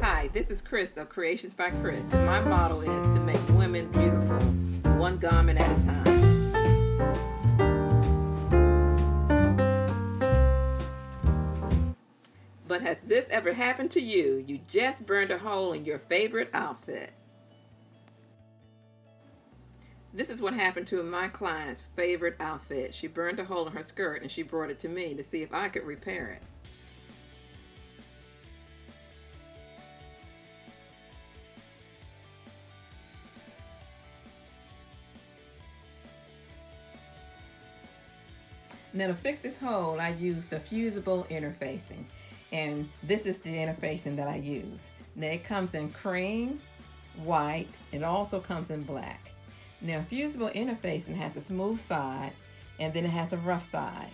Hi, this is Chris of Creations by Chris, and my motto is to make women beautiful, one garment at a time. But has this ever happened to you? You just burned a hole in your favorite outfit. This is what happened to my client's favorite outfit. She burned a hole in her skirt and she brought it to me to see if I could repair it. Now to fix this hole, I used the fusible interfacing, and this is the interfacing that I use. Now it comes in cream, white, and it also comes in black. Now fusible interfacing has a smooth side and then it has a rough side.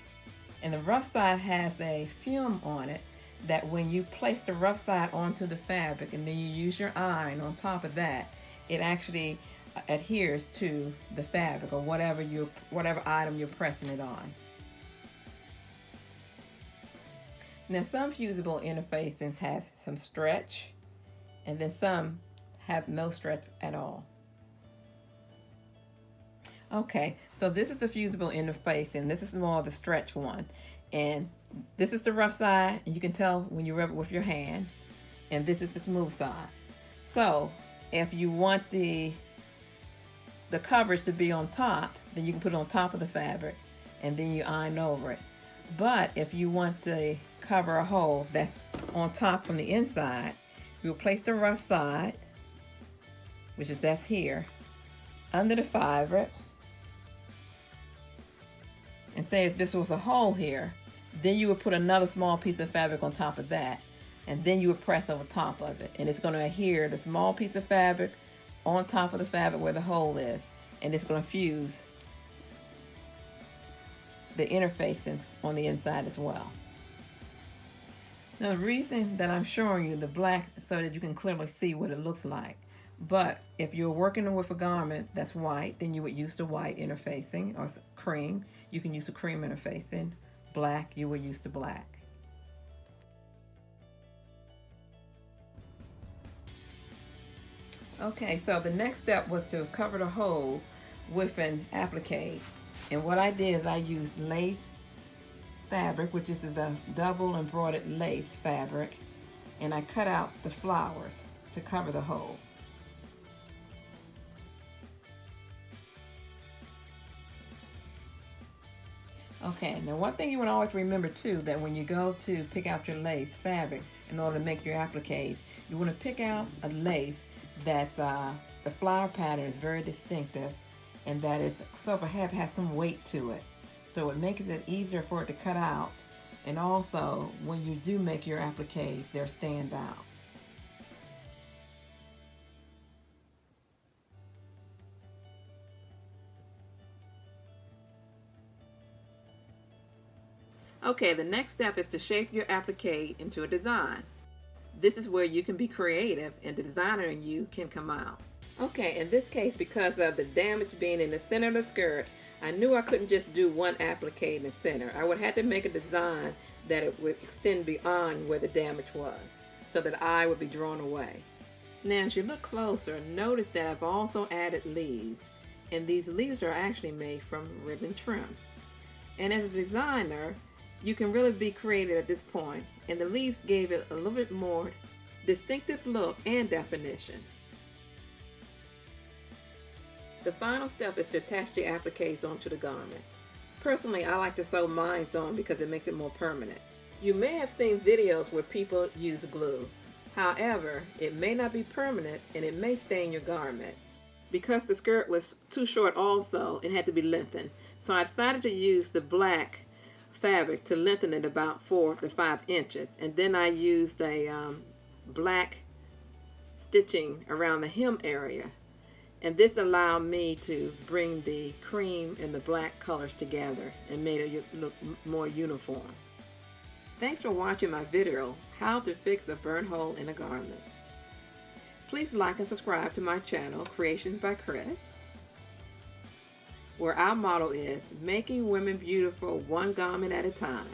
And the rough side has a film on it that when you place the rough side onto the fabric and then you use your iron on top of that, it actually adheres to the fabric or whatever item you're pressing it on. Now some fusible interfacings have some stretch and then some have no stretch at all. Okay, so this is the fusible interfacing. This is more of the stretch one. And this is the rough side, and you can tell when you rub it with your hand. And this is the smooth side. So if you want the coverage to be on top, then you can put it on top of the fabric and then you iron over it. But if you want to cover a hole that's on top from the inside, you'll place the rough side, that's here, under the fabric. And say if this was a hole here, then you would put another small piece of fabric on top of that, and then you would press over top of it, and it's going to adhere the small piece of fabric on top of the fabric where the hole is, and it's going to fuse the interfacing on the inside as well. Now the reason that I'm showing you the black so that you can clearly see what it looks like. But if you're working with a garment that's white, then you would use the white interfacing, or cream. You can use the cream interfacing. Black, you would use the black. Okay, so the next step was to cover the hole with an applique. And what I did is I used lace fabric, which is a double embroidered lace fabric, and I cut out the flowers to cover the hole. Okay, now one thing you want to always remember too, that when you go to pick out your lace fabric in order to make your appliques, you want to pick out a lace that's the flower pattern is very distinctive and that is sort of has some weight to it. So it makes it easier for it to cut out, and also when you do make your appliques, they'll stand out. Okay, the next step is to shape your applique into a design. This is where you can be creative and the designer in you can come out. Okay, in this case, because of the damage being in the center of the skirt, I knew I couldn't just do one applique in the center. I would have to make a design that it would extend beyond where the damage was, so that the eye would be drawn away. Now, as you look closer, notice that I've also added leaves, and these leaves are actually made from ribbon trim. And as a designer, you can really be creative at this point, and the leaves gave it a little bit more distinctive look and definition. The final step is to attach the appliques onto the garment. Personally, I like to sew mine on because it makes it more permanent. You may have seen videos where people use glue. However, it may not be permanent and it may stain your garment. Because the skirt was too short also, it had to be lengthened. So I decided to use the black fabric to lengthen it about 4 to 5 inches, and then I used a black stitching around the hem area, and this allowed me to bring the cream and the black colors together and made it look more uniform. Thanks for watching my video, How to Fix a Burn Hole in a Garment. Please like and subscribe to my channel, Creations by Chris, where our motto is making women beautiful one garment at a time.